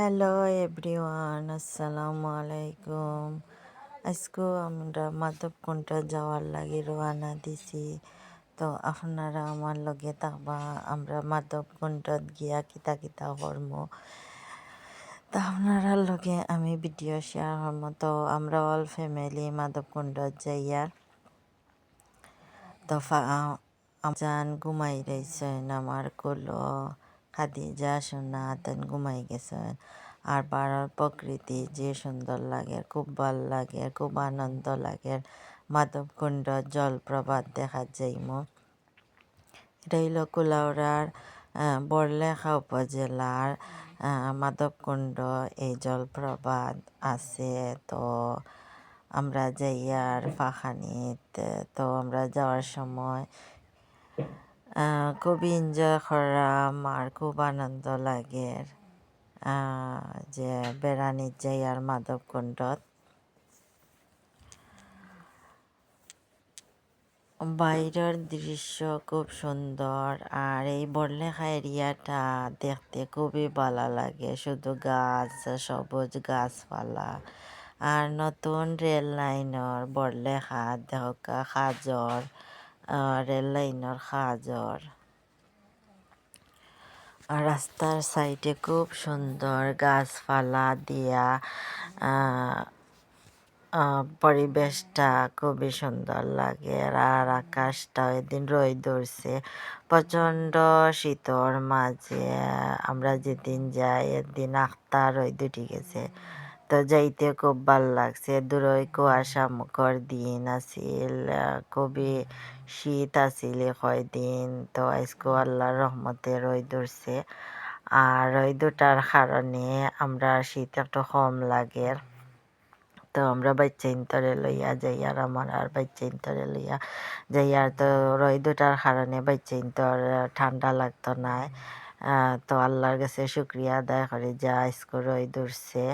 Hello everyone, আসসালামু আলাইকুম। আজকেও আমরা মাধবকুণ্ড যাওয়ার লাগে রওনা দিছি। তো আপনারা আমার লগে থাকবা, আমরা মাধবকুণ্ডত গিয়া কিতা কিতা করম। তো আপনারা লগে আমি ভিডিও শেয়ার করম। তো আমরা অল ফ্যামিলি মাধবকুণ্ডত যাইয়ার। তো জান ঘুমাই রয়েছেন, আমার কোলো খাদিজা সোনা তেন ঘুমাই গেছেন। আর পাড়ার প্রকৃতি যে সুন্দর লাগে, খুব ভাল লাগে, খুব আনন্দ লাগে। মাধবকুণ্ড জলপ্রপাত দেখা যাইম। এটা হইল কুলাউড়ার বড়লেখা উপজেলার মাধবকুণ্ড এই জলপ্রপাত আছে। তো আমরা যাইয়ার ফাঁকানিত। তো আমরা যাওয়ার সময় খুবই এনজয় করলাম আর খুব আনন্দ লাগে যে বেড়ানিত যাই আর মাধবকুণ্ডত। বাইরের দৃশ্য খুব সুন্দর আর এই বড়লেখা এরিয়াটা দেখতে খুবই ভালো লাগে, শুধু গাছ, সবুজ গাছপালা। আর নতুন রেল লাইনের বড়লেখা দেখা খাজর, রেল লাইনের খাজর। আর রাস্তার সাইডে খুব সুন্দর গাছপালা দিয়া পরিবেশটা খুবই সুন্দর লাগে। আর আকাশটা এদিন রোদ ধরছে, প্রচণ্ড শীতর মাঝে আমরা যেদিন যাই এদিন আখতা রোদ উঠে গেছে। তো যাইতে খুব ভাল লাগছে। দূরই কুয়াশা মুখর দিন আছিল, খুবই শীত আছিল কয়দিন। তো আজকে আল্লাহর রহমতে রোদ ধরছে। আর রোদ ওঠার কারণে আমরা শীত একটু কম লাগে। তো আমরা বাচ্চা ইন্তরে লইয়া যাই আর আমার আর বাচ্চা ইন্তরে লইয়া যাই। আর তো রোদ ওঠার কারণে বাচ্চা ইন্তর ঠান্ডা লাগতো না। তো আল্লাহর কাছে শুক্রিয়া আদায় করি যা আজকে রোদ উঠছে।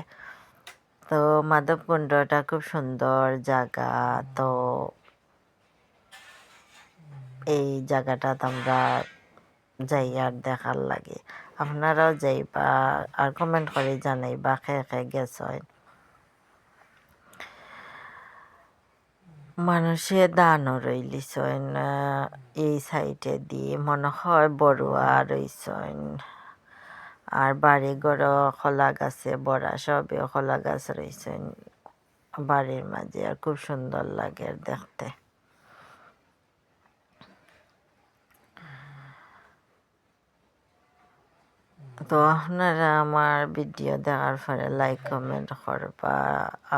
তো মাধবকুণ্ডটা খুব সুন্দর জায়গা। তো এই জায়গাটা আমরা যাই আর দেখার লাগে। আপনারাও যাইবা আর কমেন্ট করে জানাইবা খেয়ে খেয়ে গেছেন। মানুষে দানও রইলিছেন এই সাইডে দিয়ে, মনে হয় বড়ুয়া রইছেন। আর বাড়ি ঘর কলা গাছে বড়া, সবে কলা গাছ রইছেন বাড়ির মাঝে। আর খুব সুন্দর লাগে দেখতে। তো আপনারা আমার ভিডিও দেখার পরে লাইক কমেন্ট করবা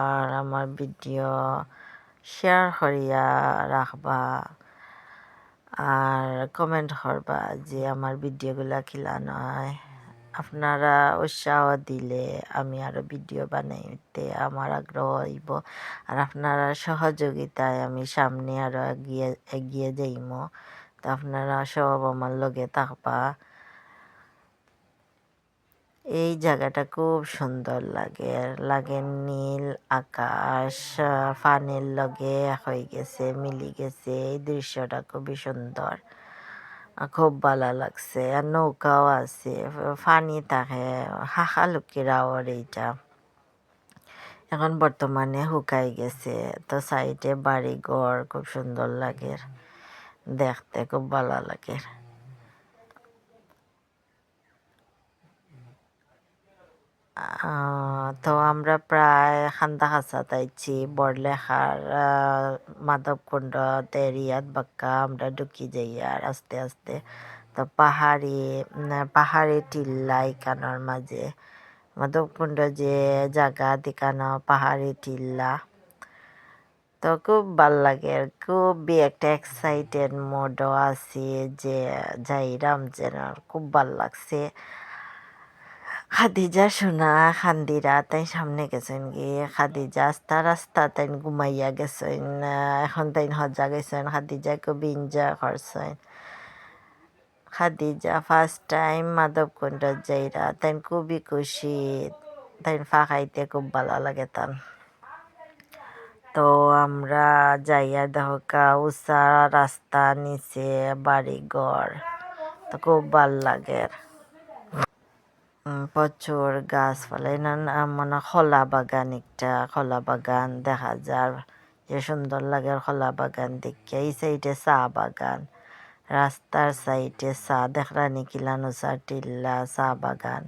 আর আমার ভিডিও শেয়ার করিয়া রাখবা আর কমেন্ট করবা যে আমার ভিডিওগুলা খিলা নয়। আপনারা উৎসাহ দিলে আমি আরও ভিডিও বানাইতে আমার আগ্রহ হইব। আর আপনারা সহযোগিতায় আমি সামনে আরও এগিয়ে যাইম। তো আপনারা সব আমার লগে থাকবা। এই জায়গাটা খুব সুন্দর লাগে নীল আকাশ পানির লগে হয়ে গেছে, মিলি গেছে। এই দৃশ্যটা খুবই সুন্দর, খুব ভালো লাগছে। আর নৌকাও আছে, পানি থাকে, হাঁকালুকির আওয়ার এইটা এখন বর্তমানে শুকাই গেছে। তো সাইডে বাড়ি ঘর খুব সুন্দর লাগে দেখতে, খুব ভালো লাগে। তো আমরা প্রায় খান্দাখাসাত আইছি বড়লেখার মাধবকুণ্ড এরিয়াত বাক্কা আমরা ঢুকি যাই আর আস্তে আস্তে। তো পাহাড়ি টিল্লা এখানোর মাঝে মাধবকুণ্ড যে জায়গা দেখানো পাহাড়ি টিল্লা। তো খুব ভাল লাগে, খুবই একটা এক্সাইটেড মোডও আছে যে যাইরাম যেন, খুব ভাল লাগছে। খাদিজা সোনা খান্দিরা তাই সামনে গেছেন গিয়ে, খাদিজা আস্তা রাস্তা তাই ঘুমাইয়া গেছেন। এখন তাই হজা গেছেন, খাদিজা খুব এনজয় করছেন। খাদিজা ফার্স্ট টাইম মাধবকুণ্ড যাইরা তাই খুবই খুশি, তাই ফাঁকাইতে খুব ভালো লাগে তান। তো আমরা যাইয়া দেখা উষা রাস্তা, নিচে বাড়ি ঘর, তো খুব ভাল লাগে। প্রচুর গাছপালা মানে কলা বাগান, একটা কলা বাগান দেখা যায়, যে সুন্দর লাগে কলা বাগান দেখে। এই সাইডে চা বাগান, রাস্তার সাইডে চা দেখরা নিকিলানো চা টিল্লা চা বাগান।